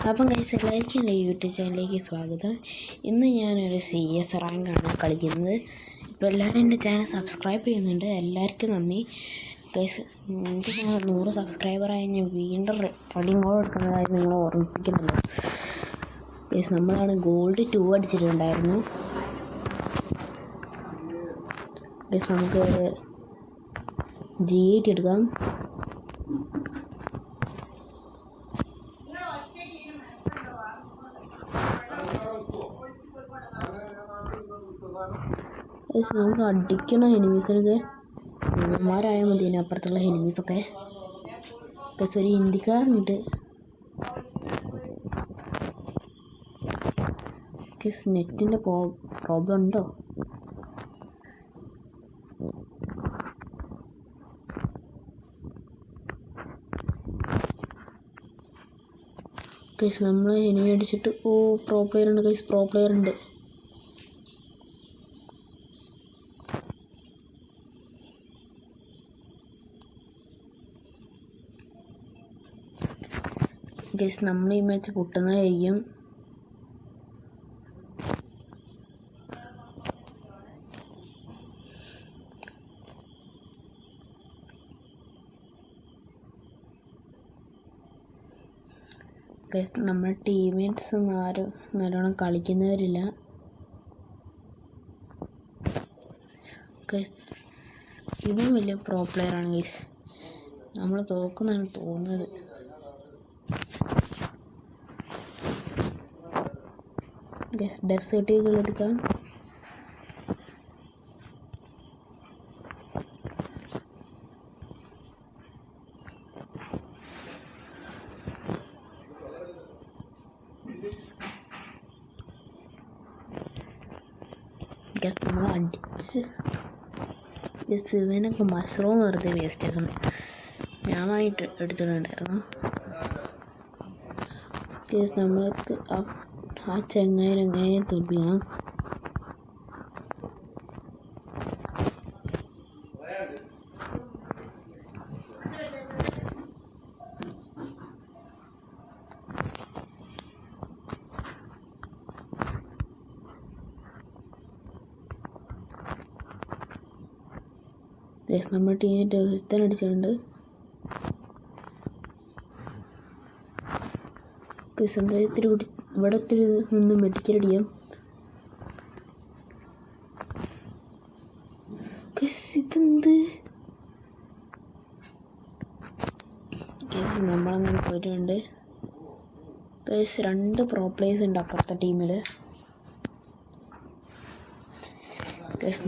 അപ്പം ഗൈസ് എല്ലാവർക്കും എൻ്റെ യൂട്യൂബ് ചാനലിലേക്ക് സ്വാഗതം. ഇന്ന് ഞാനൊരു CS റാങ്കാണ് കളിക്കുന്നത്. ഇപ്പോൾ എല്ലാവരും എൻ്റെ ചാനൽ സബ്സ്ക്രൈബ് ചെയ്യുന്നുണ്ട്, എല്ലാവർക്കും നന്ദി ഗൈസ്. എനിക്ക് 100 സബ്സ്ക്രൈബറായി ഞാൻ വീണ്ടും റണ്ണിങ് കോൾ എടുക്കുന്നതായി നിങ്ങൾ ഓർമ്മിപ്പിക്കുന്നുണ്ട് ഗൈസ്. നമ്മളാണ് ഗോൾഡ് 2 അടിച്ചിട്ടുണ്ടായിരുന്നു ഗൈസ്. നമുക്ക് G8 എടുക്കാം. നമുക്ക് അടിക്കണ എനിമീസിനൊക്കെ ഇവന്മാരായാൽ മതി, അപ്പുറത്തുള്ള എനിമീസൊക്കെ. ഒരു ഹിന്ദിക്കാരുണ്ട്, നെറ്റിൻ്റെ പ്രോബ്ലം ഉണ്ടോ? നമ്മൾ എനിമി അടിച്ചിട്ട് പ്രോ പ്ലെയർ ഉണ്ട് ഗൈസ്, പ്രോ പ്ലെയർ ഉണ്ട്. ഗൈസ് നമ്മൾ ഈ മാച്ച് പൊട്ടുന്നതായിരിക്കും. ഗൈസ് നമ്മുടെ ടീംമേറ്റ്സ് ഒന്നും ആരും നല്ലോണം കളിക്കുന്നവരില്ല ഗൈസ്. ഇവൻ വലിയ പ്രോ പ്ലെയറാണ് ഗൈസ്, നമ്മൾ തോക്കുന്നതാണ് തോന്നുന്നത്. ഡെസേർട്ട് എടുക്കാം. നമ്മൾ അടിച്ച് ഇവനൊക്കെ മഷ്റൂം വെറുതെ വേസ്റ്റ് ആക്കണം. ഞാൻ വാങ്ങിയിട്ട് എടുത്തിട്ടുണ്ടായിരുന്നു. നമ്മൾക്ക് ആ ചെങ്ങായി തൊപ്പിക്കണം. നമ്മുടെ ടീമിൻ്റെ ഒരുത്തൻ അടിച്ചിട്ടുണ്ട്. ഇവിടെ നിന്ന് മെഡിക്കൽ അടിക്കാം. ഇതെന്ത് നമ്മളങ്ങനെ പോയിട്ടുണ്ട്. 2 പ്രോ പ്ലേയേഴ്സ് ഉണ്ട് അപ്പുറത്തെ ടീമിൽ.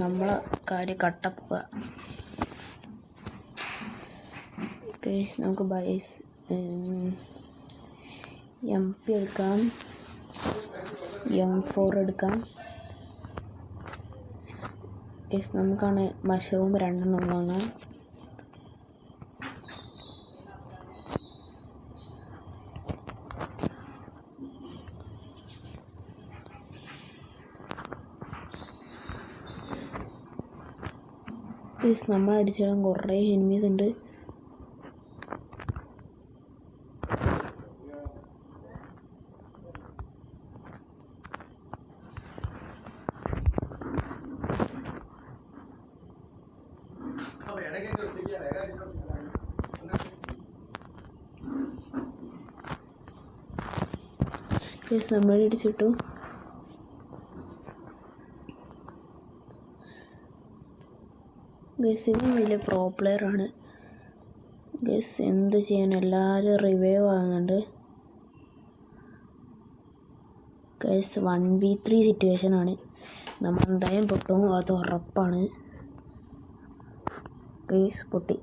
നമ്മളെ കാര്യം കട്ടപ്പോവുക. നമുക്ക് MP എടുക്കാം, M4 എടുക്കാം. നമുക്കാണ് മഷ്റൂം 2 വാങ്ങാം. നമ്മൾ അടിച്ചിടാൻ കുറേ എനിമീസ് ഉണ്ട്. നമ്മൾ അടിച്ചിട്ടു. ഗൈസിനും വലിയ പ്രോ പ്ലെയറാണ് ഗൈസ്. എന്ത് ചെയ്യാൻ, എല്ലാവരും റിവൈവ് ആകുന്നുണ്ട് ഗൈസ്. 1v3 സിറ്റുവേഷനാണ്. നമ്മൾ എന്തായാലും പൊട്ടും, അത് ഉറപ്പാണ് ഗൈസ്. പൊട്ടി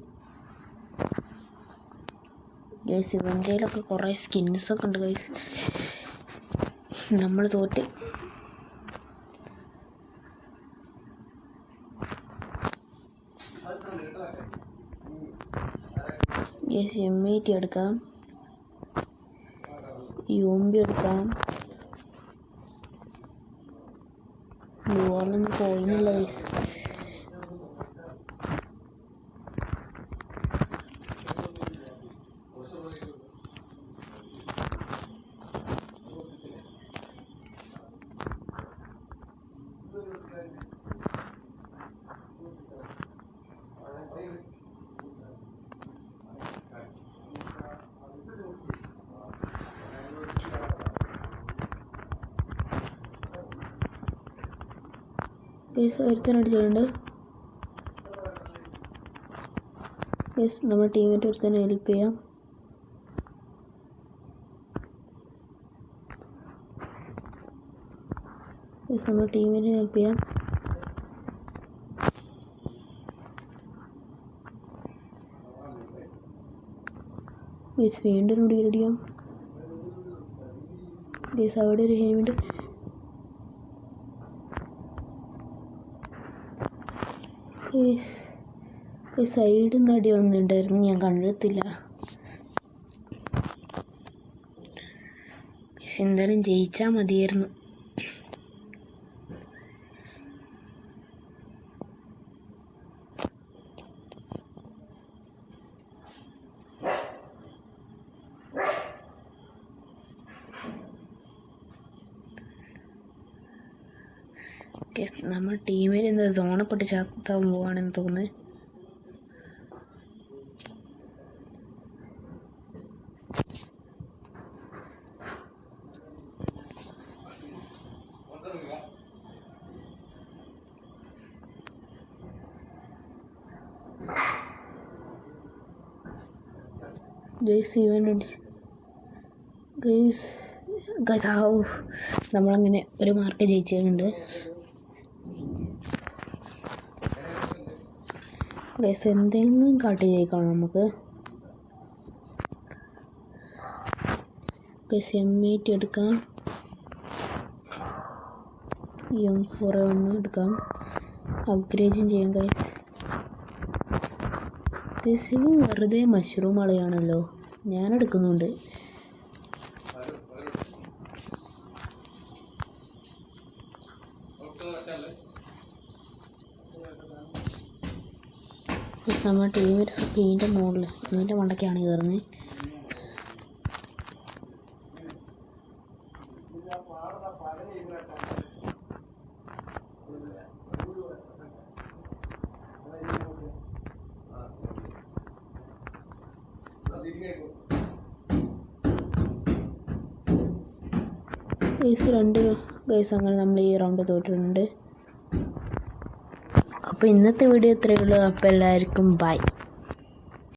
ഗൈസ്. ഇവൻ്റെയിലൊക്കെ കുറേ സ്കിൻസൊക്കെ ഉണ്ട് ഗൈസ്. നമ്മൾ തോറ്റ്. M8 എടുക്കാം, UMP എടുക്കാം. ബ്ലൂവാളൊന്നും പോയില്ല ഗൈസ്. ഗൈസ് ഒരുത്തനടിച്ചിട്ടുണ്ട്. ഗൈസ് നമ്മുടെ ടീമേറ്റ് ഒരുത്തനെ ഹെൽപ്പ് ചെയ്യാം. ഗൈസ് നമ്മുടെ ടീമിനെ ഹെൽപ്പ് ചെയ്യാം. ഗൈസ് വീണ്ടും അടിക്കാം. ഗൈസ് അവിടെ ഒരു ഹെൽമെറ്റ്. സൈഡിൽ നിന്ന് അടി വന്നിട്ടുണ്ടായിരുന്നു, ഞാൻ കണ്ടെത്തില്ല. എന്തായാലും ജയിച്ചാൽ മതിയായിരുന്നു. നമ്മൾ ടീമിൽ എന്താ സോണെ പൊട്ടി ചാത്താൻ പോവാണെന്ന് തോന്നുന്നത്. നമ്മളങ്ങനെ ഒരു മാർക്ക് ജയിച്ചിട്ടുണ്ട്. ഗൈസ് എന്തെങ്കിലും കാട്ടി ജയിക്കണം നമുക്ക്. ഗൈസ് M80 എടുക്കാം, M4 എടുക്കാം, അപ്ഗ്രേഡും ചെയ്യാം. ഗൈസ് ഇവ വെറുതെ മഷ്റൂം കളിയാണല്ലോ, ഞാനെടുക്കുന്നുണ്ട്. പക്ഷെ നമ്മുടെ ടീം ഒരു സ്ക്രീനിൻ്റെ മുകളിൽ ഇതിൻ്റെ മണ്ടയ്ക്കാണ് കയറുന്നത്. ഗൈസ് അങ്ങനെ നമ്മൾ ഈ റൗണ്ട് തോറ്റിട്ടുണ്ട്. അപ്പോൾ ഇന്നത്തെ വീഡിയോ ഇത്രയേ ഉള്ളൂ. അപ്പോൾ എല്ലാവർക്കും ബൈ.